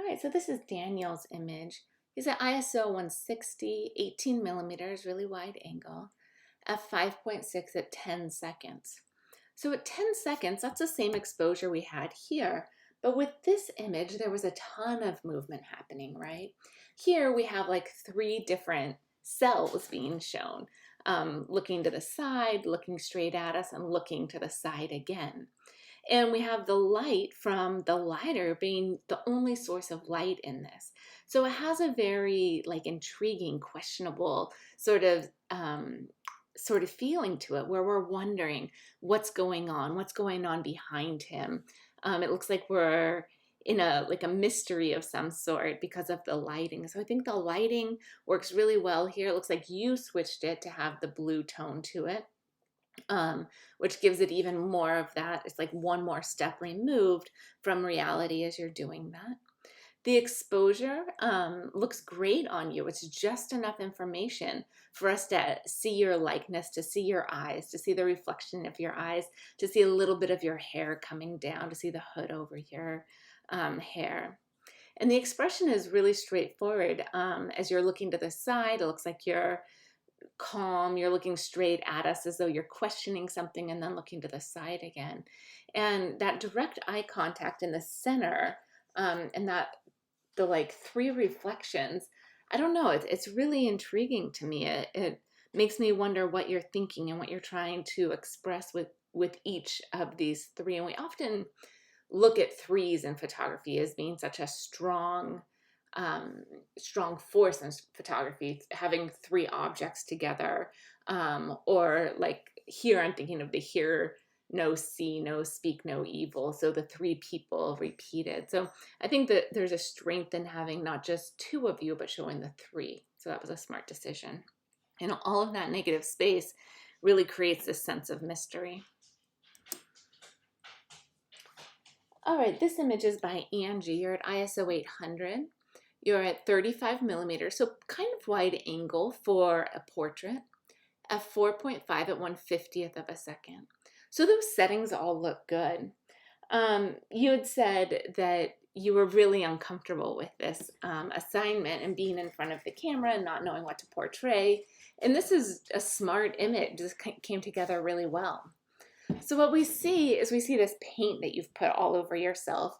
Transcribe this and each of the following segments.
All right, so this is Daniel's image. He's at ISO 160, 18 millimeters, really wide angle, f5.6 at 10 seconds. So at 10 seconds, that's the same exposure we had here. But with this image, there was a ton of movement happening, right? Here we have like three different cells being shown, looking to the side, looking straight at us, and looking to the side again. And we have the light from the lighter being the only source of light in this. So it has a very like intriguing, questionable sort of feeling to it, where we're wondering what's going on behind him. It looks like we're in a mystery of some sort because of the lighting. So I think the lighting works really well here. It looks like you switched it to have the blue tone to it, which gives it even more of that. It's like one more step removed from reality as you're doing that. The exposure looks great on you. It's just enough information for us to see your likeness, to see your eyes, to see the reflection of your eyes, to see a little bit of your hair coming down, to see the hood over your hair. And the expression is really straightforward. As you're looking to the side, it looks like you're calm, you're looking straight at us as though you're questioning something, and then looking to the side again. And that direct eye contact in the center, and that the like three reflections, I don't know, it's really intriguing to me. It makes me wonder what you're thinking and what you're trying to express with each of these three. And we often look at threes in photography as being such a strong force in photography, having three objects together, or like here I'm thinking of the hear no see no speak no evil, so the three people repeated. So I think that there's a strength in having not just two of you but showing the three. So that was a smart decision, and all of that negative space really creates this sense of mystery. All right, this image is by Angie. You're at ISO 800. You're at 35 millimeters, so kind of wide angle for a portrait, f4.5 at 1/50th of a second. So those settings all look good. You had said that you were really uncomfortable with this assignment and being in front of the camera and not knowing what to portray. And this is a smart image, just came together really well. So what we see is this paint that you've put all over yourself,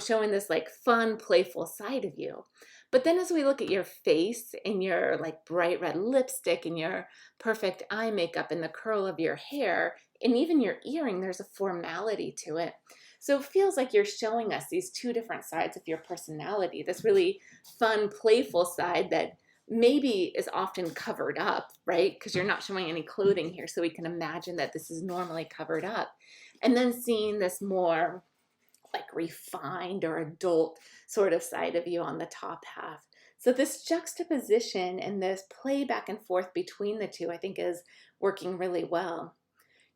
showing this like fun, playful side of you. But then as we look at your face and your like bright red lipstick and your perfect eye makeup and the curl of your hair and even your earring, there's a formality to it. So it feels like you're showing us these two different sides of your personality, this really fun, playful side that maybe is often covered up, right? Because you're not showing any clothing here, so we can imagine that this is normally covered up. And then seeing this more like refined or adult sort of side of you on the top half. So this juxtaposition and this play back and forth between the two, I think, is working really well.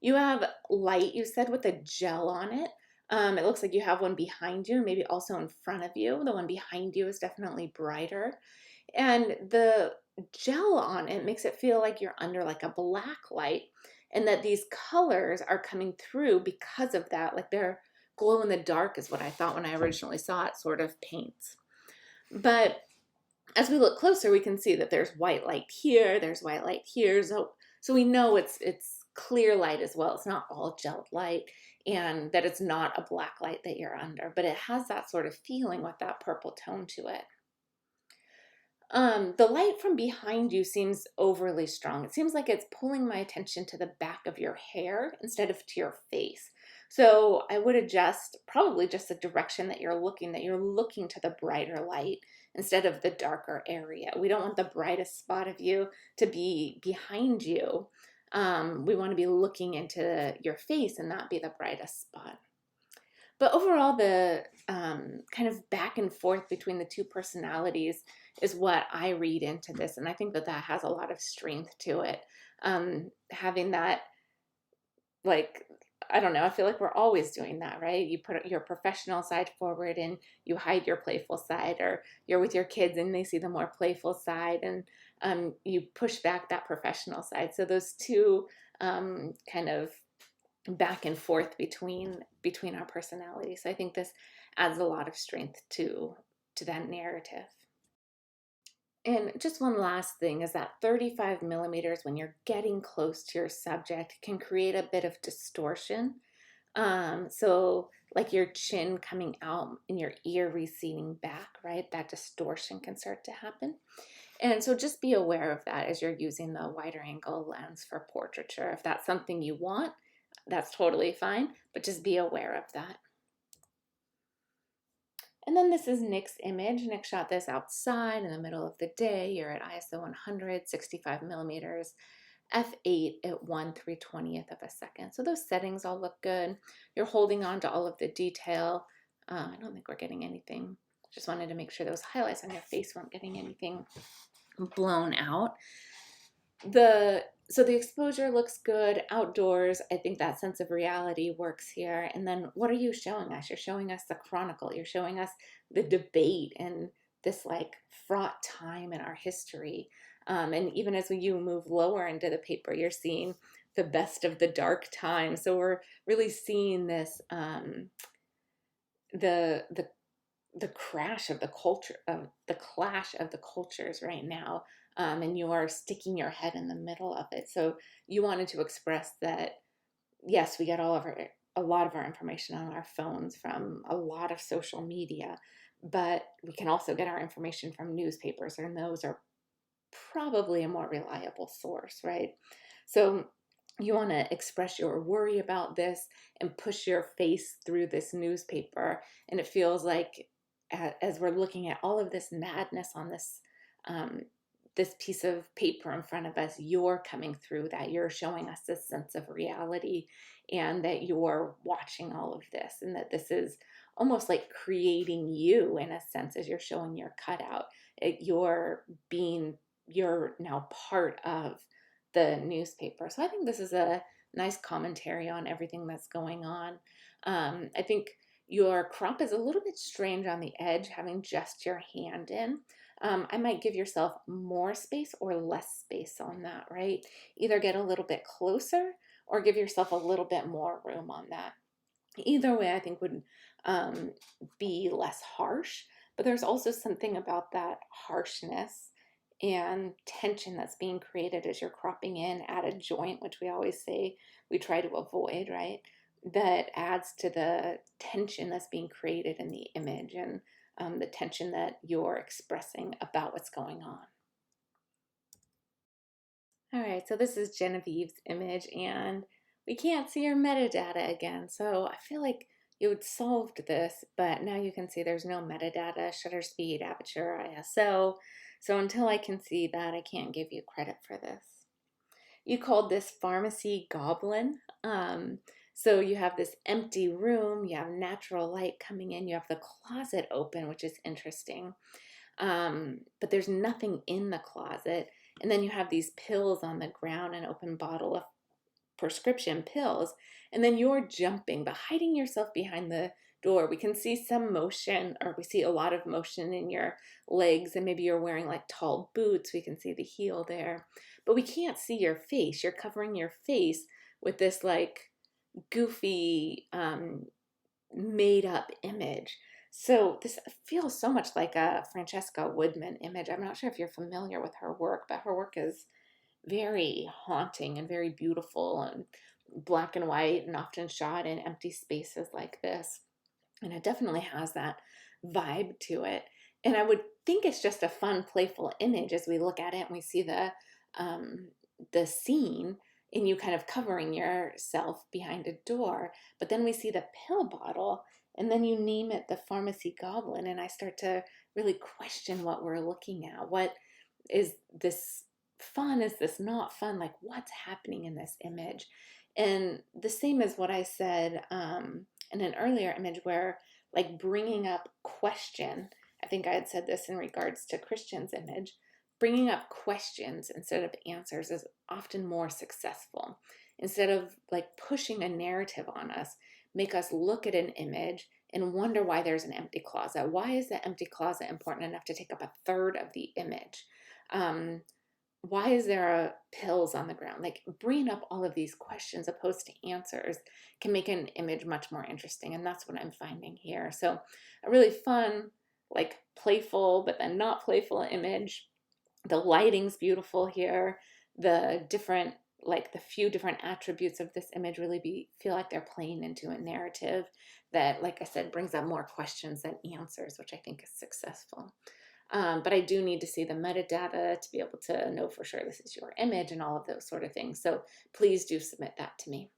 You have light, you said, with a gel on it. It looks like you have one behind you, maybe also in front of you. The one behind you is definitely brighter. And the gel on it makes it feel like you're under like a black light, and that these colors are coming through because of that. Like they're glow in the dark is what I thought when I originally saw it, sort of paints. But as we look closer, we can see that there's white light here, there's white light here. So we know it's clear light as well. It's not all gelled light, and that it's not a black light that you're under, but it has that sort of feeling with that purple tone to it. The light from behind you seems overly strong. It seems like it's pulling my attention to the back of your hair instead of to your face. So I would adjust probably just the direction that you're looking to the brighter light instead of the darker area. We don't want the brightest spot of you to be behind you. We want to be looking into your face and not be the brightest spot. But overall, the kind of back and forth between the two personalities is what I read into this. And I think that that has a lot of strength to it. Having that, like, I don't know, I feel like we're always doing that, right? You put your professional side forward and you hide your playful side, or you're with your kids and they see the more playful side, and you push back that professional side. So those two kind of back and forth between our personalities. I think this adds a lot of strength to to that narrative. And just one last thing is that 35 millimeters, when you're getting close to your subject, can create a bit of distortion. So like your chin coming out and your ear receding back, right? That distortion can start to happen. And so just be aware of that as you're using the wider angle lens for portraiture. If that's something you want, that's totally fine, but just be aware of that. And then this is Nick's image. Nick shot this outside in the middle of the day. You're at ISO 100, 65 millimeters, f8 at 1/320th of a second. So those settings all look good. You're holding on to all of the detail. I don't think we're getting anything. Just wanted to make sure those highlights on your face weren't getting anything blown out. So the exposure looks good outdoors. I think that sense of reality works here. And then what are you showing us? You're showing us the chronicle. You're showing us the debate and this like fraught time in our history. And even as you move lower into the paper, you're seeing the best of the dark times. So we're really seeing this the crash of the culture, of the clash of the cultures right now, and you are sticking your head in the middle of it. So you wanted to express that yes, we get a lot of our information on our phones from a lot of social media, but we can also get our information from newspapers, and those are probably a more reliable source, right? So you want to express your worry about this and push your face through this newspaper. And it feels like as we're looking at all of this madness on um, this piece of paper in front of us, you're coming through that. You're showing us this sense of reality and that you're watching all of this and that this is almost like creating you in a sense as you're showing your cutout. You're now part of the newspaper. So I think this is a nice commentary on everything that's going on. I think your crop is a little bit strange on the edge, having just your hand in. I might give yourself more space or less space on that, right? Either get a little bit closer or give yourself a little bit more room on that. Either way, I think would be less harsh, but there's also something about that harshness and tension that's being created as you're cropping in at a joint, which we always say we try to avoid, right? That adds to the tension that's being created in the image and the tension that you're expressing about what's going on. All right, so this is Genevieve's image, and we can't see her metadata again. So I feel like you had solved this, but now you can see there's no metadata, shutter speed, aperture, ISO. So until I can see that, I can't give you credit for this. You called this pharmacy goblin. So you have this empty room, you have natural light coming in, you have the closet open, which is interesting. But there's nothing in the closet. And then you have these pills on the ground, an open bottle of prescription pills. And then you're jumping, but hiding yourself behind the door. We can see some motion, or we see a lot of motion in your legs, and maybe you're wearing like tall boots. We can see the heel there, but we can't see your face. You're covering your face with this like goofy, made up image. So this feels so much like a Francesca Woodman image. I'm not sure if you're familiar with her work, but her work is very haunting and very beautiful and black and white and often shot in empty spaces like this. And it definitely has that vibe to it. And I would think it's just a fun, playful image as we look at it and we see the scene and you kind of covering yourself behind a door. But then we see the pill bottle and then you name it the pharmacy goblin. And I start to really question what we're looking at. What is this fun? Is this not fun? Like what's happening in this image? And the same as what I said in an earlier image where like bringing up question. I think I had said this in regards to Christian's image. Bringing up questions instead of answers is often more successful. Instead of like pushing a narrative on us, make us look at an image and wonder why there's an empty closet. Why is the empty closet important enough to take up a third of the image? Why is there pills on the ground? Like bringing up all of these questions opposed to answers can make an image much more interesting. And that's what I'm finding here. So a really fun, like playful but then not playful image. The lighting's beautiful here. The different, like the few different attributes of this image really feel like they're playing into a narrative that, like I said, brings up more questions than answers, which I think is successful. But I do need to see the metadata to be able to know for sure this is your image and all of those sort of things. So please do submit that to me.